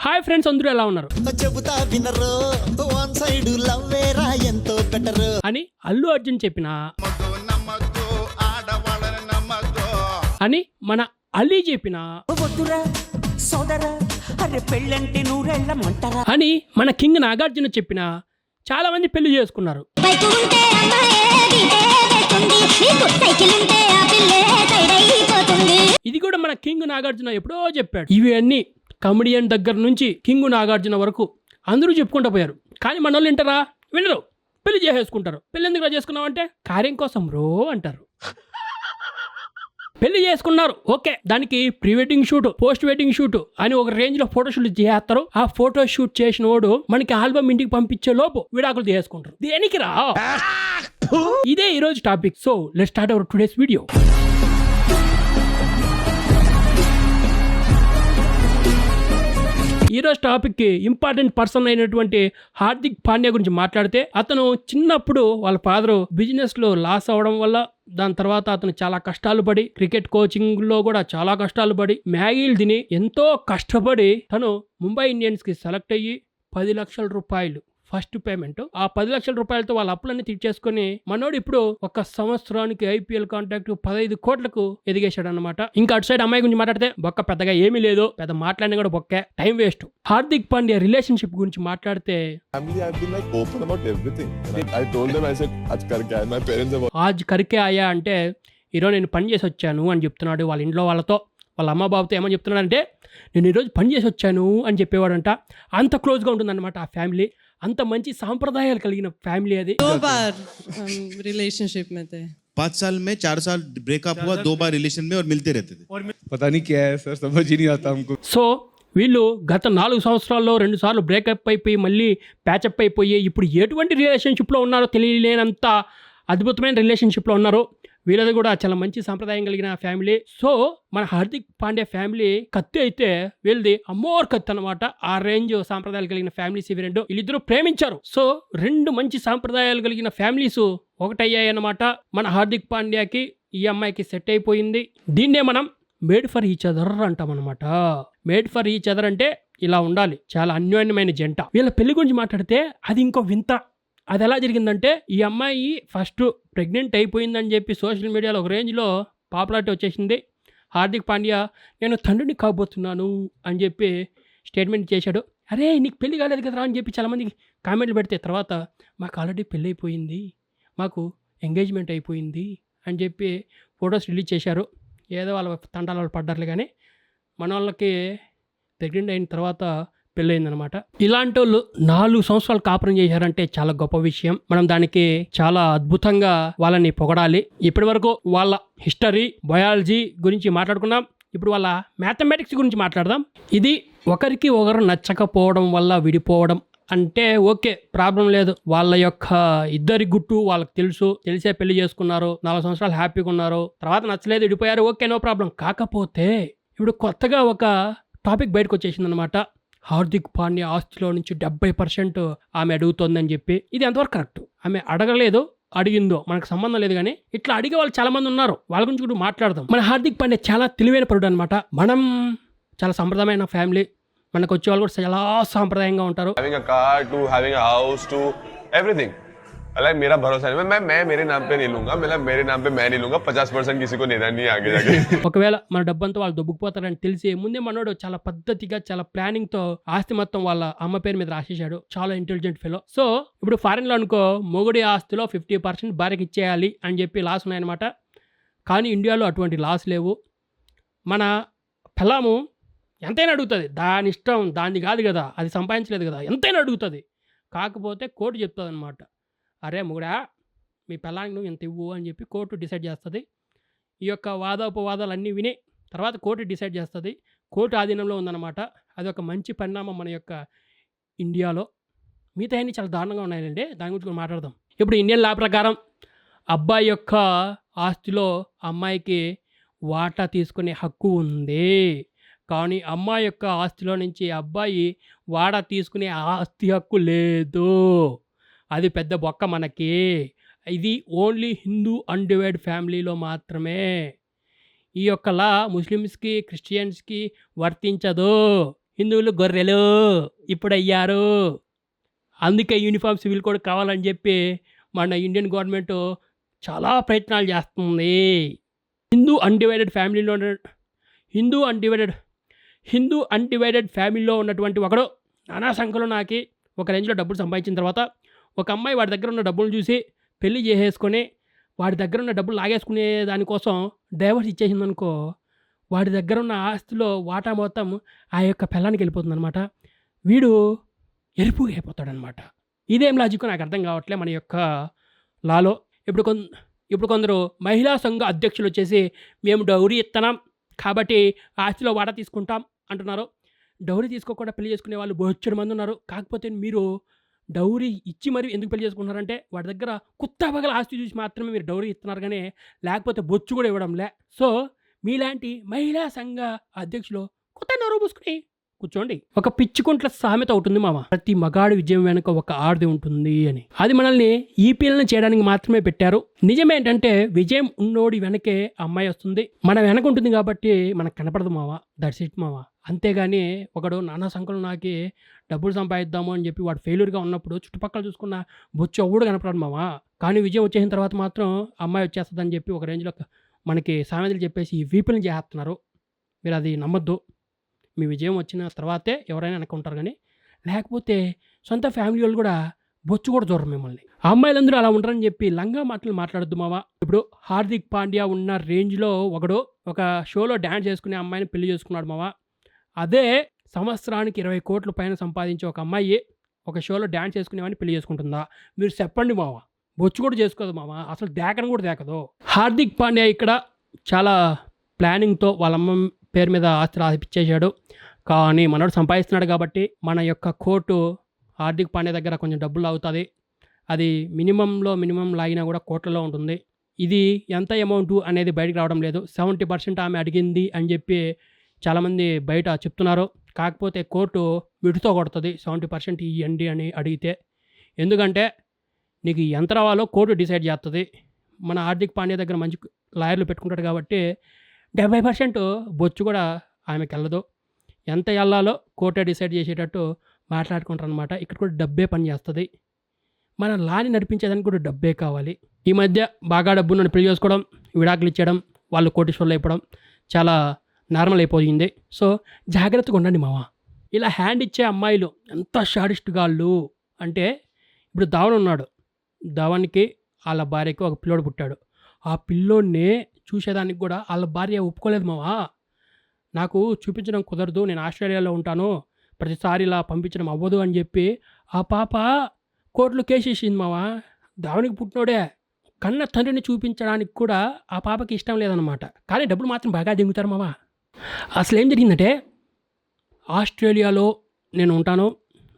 Hi friends, అందరూ ఎలా ఉన్నారు చెబుతా వినరు వన్ సైడ్ లవ్వేరా ఎంతో బెటర్ అని అల్లు అర్జున్ చెప్పిన అని మన అలీ చెప్పిన వద్దురా సోదరా అరే పెళ్ళంటే నూరెళ్ళమంటారా అని మన కింగ్ నాగార్జున చెప్పిన చాలా మంది పెళ్లి చేసుకున్నారు. బైకు ఉంటే అమ్మాయే బీటే వేస్తుంది, నీకు సైకిల్ ఉంటే ఆ పిల్లే సైడ్ అయిపోతుంది. ఇది కూడా మన కింగ్ నాగార్జున ఎప్పుడో చెప్పాడు. ఇవి అన్ని కమెడియన్ దగ్గర నుంచి కింగ్ నాగార్జున వరకు అందరూ చెప్పుకుంటూ పోయారు. కానీ మన వాళ్ళు వింటారా? వినరు. పెళ్లి చేసేసుకుంటారు. పెళ్లి ఎందుకు చేసుకున్నావు అంటే కార్యం కోసం రో అంటారు. పెళ్లి చేసుకున్నారు, ఓకే, దానికి pre wedding shoot, post wedding shoot అని ఒక రేంజ్ లో ఫోటో షూట్ చేస్తారు. ఆ ఫోటో షూట్ చేసిన వాడు మనకి ఆల్బమ్ ఇంటికి పంపించే లోపు విడాకులు చేసుకుంటారు. దేనికి రా? ఇదే ఈ రోజు topic. So let's start our today's video. ఈరోజు టాపిక్ కి ఇంపార్టెంట్ పర్సన్ అయినటువంటి హార్దిక్ పాండ్యా గురించి మాట్లాడితే, అతను చిన్నప్పుడు వాళ్ళ ఫాదర్ బిజినెస్ లో లాస్ అవడం వల్ల దాని తర్వాత అతను చాలా కష్టాలు పడి క్రికెట్ కోచింగ్ లో కూడా చాలా కష్టాలు పడి మ్యాగీలు తిని ఎంతో కష్టపడి తను ముంబై ఇండియన్స్ కి సెలెక్ట్ అయ్యి 10 లక్షల రూపాయలు ఫస్ట్ పేమెంట్, ఆ 10 లక్షల రూపాయలతో వాళ్ళ అప్పులన్నీ తీర్చేసుకుని మనోడు ఇప్పుడు ఒక సంవత్సరానికి ఐపీఎల్ కాంట్రాక్ట్ 15 కోట్లకు ఎదిగేశాడు అనమాట. ఇంకా అటు సైడ్ అమ్మాయి గురించి మాట్లాడితే బొక్క పెద్దగా ఏమీ లేదు, పెద్ద మాట్లాడిన కూడా బొక్కే, time waste. Hardik Pandya relationship గురించి మాట్లాడితే ఆజ్ కరికే ఆయా అంటే ఈరోజు నేను పని చేసి వచ్చాను అని చెప్తున్నాడు. వాళ్ళ ఇంట్లో వాళ్ళతో, వాళ్ళ అమ్మ బాబుతో ఏమని చెప్తున్నాడంటే నేను ఈరోజు పని చేసి వచ్చాను అని చెప్పేవాడంట. అంత క్లోజ్గా ఉంటుందన్నమాట ఆ ఫ్యామిలీ. అంత మంచి సాంప్రదాయాలు కలిగిన ఫ్యామిలీ అది. 2 बार रिलेशनशिप में थे. 5 साल में 4 साल ब्रेकअप हुआ, 2 बार रिलेशन में और मिलते रहते थे. पता नहीं क्या है सर, समझ ही नहीं आता हमको. సో వీళ్ళు గత 4 సంవత్సరాల్లో 2 సార్లు బ్రేకప్ అయిపోయి మళ్ళీ ప్యాచప్ అయిపోయి ఇప్పుడు ఎటువంటి రిలేషన్షిప్లో ఉన్నారో తెలియలేనంత అద్భుతమైన రిలేషన్షిప్లో ఉన్నారు. వీళ్ళది కూడా చాలా మంచి సాంప్రదాయం కలిగిన ఫ్యామిలీ. సో మన హార్దిక్ పాండ్యా ఫ్యామిలీ కత్తి అయితే వీళ్ళది అమ్మోర్ కత్తి అనమాట. ఆ రేంజ్ సాంప్రదాయాలు కలిగిన ఫ్యామిలీస్ ఇవి రెండు. వీళ్ళిద్దరూ ప్రేమించారు. సో 2 మంచి సాంప్రదాయాలు కలిగిన ఫ్యామిలీస్ ఒకటయ్యాయి అన్నమాట. మన హార్దిక్ పాండ్యాకి ఈ అమ్మాయికి సెట్ అయిపోయింది. దీన్నే మనం మేడ్ ఫర్ ఈచ్ అదర్ అంటాం అనమాట. మేడ్ ఫర్ ఈచ్ అదర్ అంటే ఇలా ఉండాలి, చాలా అన్యోన్యమైన జంట. వీళ్ళ పెళ్లి గురించి మాట్లాడితే అది ఇంకో వింత. అది ఎలా జరిగిందంటే, ఈ అమ్మాయి ఫస్ట్ ప్రెగ్నెంట్ అయిపోయిందని చెప్పి సోషల్ మీడియాలో ఒక రేంజ్లో పాపులారిటీ వచ్చేసింది. హార్దిక్ పాండ్యా నేను తండ్రిని కాబోతున్నాను అని చెప్పి స్టేట్మెంట్ చేశాడు. అరే నీకు పెళ్లి కాలేదు కదరా అని చెప్పి చాలామంది కామెంట్లు పెడితే, తర్వాత మాకు ఆల్రెడీ పెళ్ళి అయిపోయింది, మాకు ఎంగేజ్మెంట్ అయిపోయింది అని చెప్పి ఫొటోస్ రిలీజ్ చేశారు. ఏదో వాళ్ళ తండాల వాళ్ళు పడ్డారులే, కానీ మన వాళ్ళకి ప్రెగ్నెంట్ అయిన తర్వాత పెళ్ళయిందనమాట. ఇలాంటి వాళ్ళు 4 సంవత్సరాలు కాపురం చేశారంటే చాలా గొప్ప విషయం. మనం దానికి చాలా అద్భుతంగా వాళ్ళని పొగడాలి. ఇప్పటి వరకు వాళ్ళ హిస్టరీ, బయాలజీ గురించి మాట్లాడుకున్నాం. ఇప్పుడు వాళ్ళ మ్యాథమెటిక్స్ గురించి మాట్లాడదాం. ఇది ఒకరికి ఒకరు నచ్చకపోవడం వల్ల విడిపోవడం అంటే ఓకే, ప్రాబ్లం లేదు. వాళ్ళ యొక్క ఇద్దరి గుట్టు వాళ్ళకి తెలిసే పెళ్లి చేసుకున్నారు, 4 సంవత్సరాలు హ్యాపీగా ఉన్నారు, తర్వాత నచ్చలేదు విడిపోయారు, ఓకే, నో ప్రాబ్లం. కాకపోతే ఇప్పుడు కొత్తగా ఒక టాపిక్ బయటకు వచ్చేసింది అనమాట. హార్దిక్ పాండ్యా ఆస్తిలో నుంచి 70% ఆమె అడుగుతోందని చెప్పి. ఇది ఎంతవరకు కరెక్ట్? ఆమె అడగలేదు, అడిగిందో మనకు సంబంధం లేదు, కానీ ఇట్లా అడిగే వాళ్ళు చాలా మంది ఉన్నారు. వాళ్ళ గురించి కూడా మాట్లాడదాం. మన హార్దిక్ పాండ్యా చాలా తెలివైన పరుడు అనమాట. మనం చాలా సంప్రదాయమైన ఫ్యామిలీ, మనకు వచ్చే వాళ్ళు కూడా చాలా సాంప్రదాయంగా ఉంటారు. लाइक मेरा भरोसा नहीं, मैं मेरे नाम पे नहीं लूंगा, मतलब मेरे नाम पे मैं नहीं लूंगा, 50% किसी को देना नहीं आगे जाके. ఒకవేళ మన డబ్బంతా వాళ్ళు దొబ్బుకుపోతారని తెలిసి ముందే మనోడు చాలా పద్ధతిగా చాలా ప్లానింగ్ తో ఆస్తి మొత్తం వాళ్ళ అమ్మ పేరు మీద రాసేశాడు. చాలా ఇంటెలిజెంట్ ఫెలో. సో ఇప్పుడు ఫారెన్ లో అనుకో మొగుడి ఆస్తిలో 50% భార్యకి ఇచ్చేయాలి అని చెప్పి లాస్ ఉన్నాయన్నమాట. కానీ ఇండియాలో అటువంటి లాస్ లేవు. మన పిల్లము ఎంతైనా అడుగుతుంది, దాని ఇష్టం, దాన్ని కాదు కదా, అది సంపాదించలేదు కదా, ఎంతైనా అడుగుతుంది. కాకపోతే కోర్టు చెప్తుంది అనమాట, అరే మొగుడా మీ పిల్లానికి నువ్వు ఎంత ఇవ్వు అని చెప్పి కోర్టు డిసైడ్ చేస్తుంది. ఈ యొక్క వాదోపవాదాలు అన్నీ విని తర్వాత కోర్టు డిసైడ్ చేస్తుంది. కోర్టు ఆధీనంలో ఉందన్నమాట. అది ఒక మంచి పరిణామం మన యొక్క ఇండియాలో. మిగతా అన్నీ చాలా దారుణంగా ఉన్నాయండి, దాని గురించి కూడా మాట్లాడదాం. ఇప్పుడు ఇండియన్ లా ప్రకారం అబ్బాయి యొక్క ఆస్తిలో అమ్మాయికి వాటా తీసుకునే హక్కు ఉంది. కానీ అమ్మాయి యొక్క ఆస్తిలో నుంచి అబ్బాయి వాటా తీసుకునే ఆస్తి హక్కు లేదు. అది పెద్ద బొక్క మనకి. ఇది ఓన్లీ హిందూ అన్డివైడ్ ఫ్యామిలీలో మాత్రమే. ఈ యొక్క లా ముస్లిమ్స్కి, క్రిస్టియన్స్కి వర్తించదు. హిందువులు గొర్రెలు ఇప్పుడు అయ్యారు. అందుకే యూనిఫామ్ సివిల్ కోడ్ కావాలని చెప్పి మన ఇండియన్ గవర్నమెంట్ చాలా ప్రయత్నాలు చేస్తుంది. హిందూ అన్డివైడెడ్ ఫ్యామిలీలో ఉన్నటువంటి ఒకడు నానా సంఖ్యలో నాకి ఒక రేంజ్లో డబ్బులు సంపాదించిన తర్వాత ఒక అమ్మాయి వాడి దగ్గర ఉన్న డబ్బులు చూసి పెళ్లి చేసేసుకొని వాడి దగ్గర ఉన్న డబ్బులు లాగేసుకునే దానికోసం డైవర్స్ ఇచ్చేసిందనుకో, వాడి దగ్గర ఉన్న ఆస్తిలో వాటా మొత్తం ఆ యొక్క పెళ్ళానికి వెళ్ళిపోతుందనమాట. వీడు ఎరుపుగా అయిపోతాడనమాట. ఇదేం లాజిక్ నాకు అర్థం కావట్లే మన యొక్క లాలో. ఇప్పుడు కొందరు మహిళా సంఘ అధ్యక్షులు వచ్చేసి మేము డౌరీ ఇస్తున్నాం కాబట్టి ఆస్తిలో వాటా తీసుకుంటాం అంటున్నారు. డౌరీ తీసుకోకుండా పెళ్లి చేసుకునే వాళ్ళు బొచ్చడు మంది ఉన్నారు. కాకపోతే మీరు డౌరీ ఇచ్చి మరి ఎందుకు పెళ్లి చేసుకుంటున్నారంటే వాడి దగ్గర కుత్తా పగల ఆస్తి చూసి మాత్రమే మీరు డౌరీ ఇస్తున్నారు, కానీ లేకపోతే బొచ్చు కూడా ఇవ్వడంలే. సో మీలాంటి మహిళా సంఘ అధ్యక్షులు కొత్త నోరు పూసుకుని కూర్చోండి. ఒక పిచ్చుకుంట్ల సామెత అవుతుంది మామ, ప్రతి మగాడి విజయం వెనుక ఒక ఆడది ఉంటుంది అని. అది మనల్ని ఈపీలను చేయడానికి మాత్రమే పెట్టారు. నిజమేంటంటే విజయం ఉన్నోడి వెనకే అమ్మాయి వస్తుంది. మన వెనక ఉంటుంది కాబట్టి మనకు కనపడదు మామ. దట్స్ ఇట్ మామ. అంతేగాని ఒకడు నానా సంఖ్యలో నాకి డబ్బులు సంపాదిద్దాము అని చెప్పి వాడు ఫెయిల్యూర్గా ఉన్నప్పుడు చుట్టుపక్కల చూసుకున్న బొచ్చు ఎవడు కనపడదు మామ. కానీ విజయం వచ్చేసిన తర్వాత మాత్రం అమ్మాయి వచ్చేస్తుందని చెప్పి ఒక రేంజ్లో మనకి సామెతలు చెప్పేసి ఈ వీపులను చేస్తున్నారు. మీరు అది నమ్మొద్దు. మీ విజయం వచ్చిన తర్వాతే ఎవరైనా అనుకుంటారు, కానీ లేకపోతే సొంత ఫ్యామిలీ వాళ్ళు కూడా బొచ్చు కూడా చూడరు మిమ్మల్ని. ఆ అమ్మాయిలందరూ అలా ఉంటారని చెప్పి లంగా మాటలు మాట్లాడద్దు మావా. ఇప్పుడు హార్దిక్ పాండ్యా ఉన్న రేంజ్లో ఒకడు ఒక షోలో డ్యాన్స్ చేసుకునే అమ్మాయిని పెళ్లి చేసుకున్నాడు మావా. అదే సంవత్సరానికి 20 కోట్ల పైన సంపాదించే ఒక అమ్మాయి ఒక షోలో డ్యాన్స్ చేసుకునేవాడిని పెళ్లి చేసుకుంటుందా? మీరు చెప్పండి మావా. బొచ్చు కూడా చేసుకోదు మావా, అసలు దేకను కూడా దేకదు. హార్దిక్ పాండ్యా ఇక్కడ చాలా ప్లానింగ్తో వాళ్ళ అమ్మ పేరు మీద ఆస్తి రాసిచ్చేసాడు. కానీ మనోడు సంపాదిస్తున్నాడు కాబట్టి మన యొక్క కోర్టు హార్దిక్ పాండ్యా దగ్గర కొంచెం డబ్బులు అవుతుంది. అది మినిమం లాగినా కూడా కోట్లలో ఉంటుంది. ఇది ఎంత అమౌంట్ అనేది బయటకు రావడం లేదు. 70% ఆమె అడిగింది అని చెప్పి చాలామంది బయట చెప్తున్నారు. కాకపోతే కోర్టు విడుతో కొడుతుంది 70% ఇవ్వండి అని అడిగితే. ఎందుకంటే నీకు ఎంత రావాలో కోర్టు డిసైడ్ చేస్తుంది. మన హార్దిక్ పాండ్యా దగ్గర మంచి లాయర్లు పెట్టుకుంటాడు కాబట్టి 70% బొచ్చు కూడా ఆమెకి వెళ్ళదు. ఎంత వెళ్ళాలో కోర్టే డిసైడ్ చేసేటట్టు మాట్లాడుకుంటారు అనమాట. ఇక్కడ కూడా డబ్బే పని చేస్తుంది. మన లాని నడిపించేదానికి కూడా డబ్బే కావాలి. ఈ మధ్య బాగా డబ్బును పెళ్లి చేసుకోవడం, విడాకులు ఇచ్చేయడం, వాళ్ళు కోటీశ్వర్లు అయిపోవడం చాలా నార్మల్ అయిపోయింది. సో జాగ్రత్తగా ఉండండి మావా. ఇలా హ్యాండ్ ఇచ్చే అమ్మాయిలు ఎంత షాడిస్ట్ గాళ్ళు అంటే, ఇప్పుడు ధవన్ ఉన్నాడు. ధవన్కి వాళ్ళ భార్యకి ఒక పిల్లోడు పుట్టాడు. ఆ పిల్లోడిని చూసేదానికి కూడా వాళ్ళ భార్య ఒప్పుకోలేదు మావా. నాకు చూపించడం కుదరదు, నేను ఆస్ట్రేలియాలో ఉంటాను, ప్రతిసారి ఇలా పంపించడం అవ్వదు అని చెప్పి ఆ పాప కోర్టులో కేసు వేసింది మావా. ధవన్కి పుట్టినోడే కన్న తండ్రిని చూపించడానికి కూడా ఆ పాపకి ఇష్టం లేదనమాట. కానీ డబ్బులు మాత్రం బాగా దింగుతారు మావా. అసలు ఏం జరిగిందంటే, ఆస్ట్రేలియాలో నేను ఉంటాను,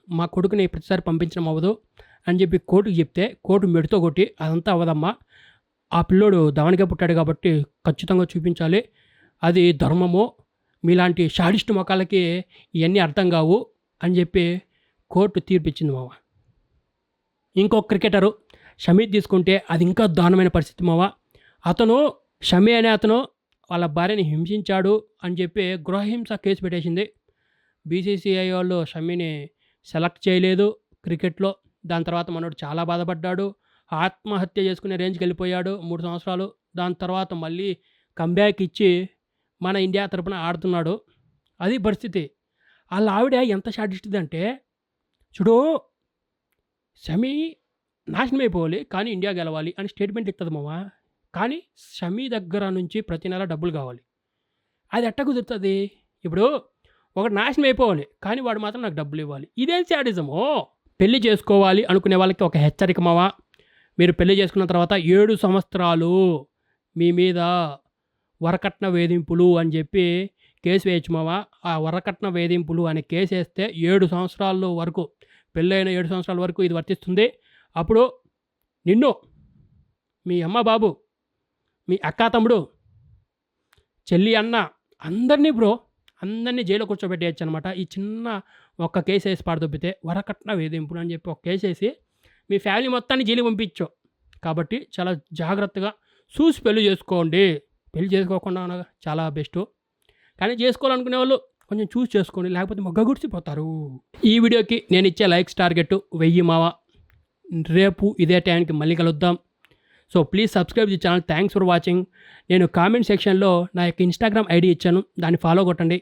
మా కొడుకుని ప్రతిసారి పంపించడం అవ్వదు అని చెప్పి కోర్టుకి చెప్తే కోర్టు మెడితో కొట్టి అదంతా అవ్వదమ్మా, ఆ పిల్లోడు ధవన్కే పుట్టాడు కాబట్టి ఖచ్చితంగా చూపించాలి, అది ధర్మము, మీలాంటి షాడిస్ట్ మొక్కలకి ఇవన్నీ అర్థం కావు అని చెప్పి కోర్టు తీర్పిచ్చింది మావా. ఇంకొక క్రికెటరు షమీ తీసుకుంటే అది ఇంకా దారుణమైన పరిస్థితి మావా. షమీ అనే అతను వాళ్ళ భార్యని హింసించాడు అని చెప్పి గృహహింస కేసు పెట్టేసింది. బీసీసీఐ వాళ్ళు షమీని సెలెక్ట్ చేయలేదు క్రికెట్లో. దాని తర్వాత మనోడు చాలా బాధపడ్డాడు, ఆత్మహత్య చేసుకునే రేంజ్కి వెళ్ళిపోయాడు 3 సంవత్సరాలు. దాని తర్వాత మళ్ళీ కంబ్యాక్ ఇచ్చి మన ఇండియా తరపున ఆడుతున్నాడు. అది పరిస్థితి. వాళ్ళ ఆవిడ ఎంత షాడిస్టిది అంటే, చూడు షమీ నాశనం అయిపోవాలి కానీ ఇండియా గెలవాలి అని స్టేట్మెంట్ ఇస్తుంది మావా. కానీ షమీ దగ్గర నుంచి ప్రతి నెల డబ్బులు కావాలి. అది ఎట్ట కుదురుతుంది? ఇప్పుడు ఒకటి నాశనం అయిపోవాలి కానీ వాడు మాత్రం నాకు డబ్బులు ఇవ్వాలి. ఇదేం శాడిజమో? పెళ్లి చేసుకోవాలి అనుకునే వాళ్ళకి ఒక హెచ్చరిక మావా. మీరు పెళ్లి చేసుకున్న తర్వాత 7 సంవత్సరాలు మీ మీద వరకట్న వేధింపులు అని చెప్పి కేసు వేయచ్చు మావా. ఆ వరకట్న వేధింపులు అనే కేసు వేస్తే 7 సంవత్సరాల వరకు, పెళ్ళైన 7 సంవత్సరాల వరకు ఇది వర్తిస్తుంది. అప్పుడు నిన్ను, మీ అమ్మ బాబు, మీ అక్క తమ్ముడు, చెల్లి అన్న అందరినీ జైల్లో కూర్చోబెట్టేయచ్చు అనమాట. ఈ చిన్న ఒక్క కేసు వేసి పాడదొబ్బితే వరకట్న వేధింపులు అని చెప్పి ఒక కేసు వేసి మీ ఫ్యామిలీ మొత్తాన్ని జైలు పంపించు. కాబట్టి చాలా జాగ్రత్తగా చూసి పెళ్లి చేసుకోండి. పెళ్లి చేసుకోకుండా చాలా బెస్ట్. కానీ చేసుకోవాలనుకునే వాళ్ళు కొంచెం చూస్ చేసుకోండి, లేకపోతే మొగ్గ గుడిసిపోతారు. ఈ వీడియోకి నేను ఇచ్చే లైక్స్ టార్గెట్ 1000 మావా. రేపు ఇదే టైంకి మళ్ళీ కలుద్దాం. So please subscribe the channel. Thanks for watching. నేను కామెంట్ సెక్షన్లో నా యొక్క ఇన్స్టాగ్రామ్ ఐడి ఇచ్చాను, దాన్ని ఫాలో కొట్టండి.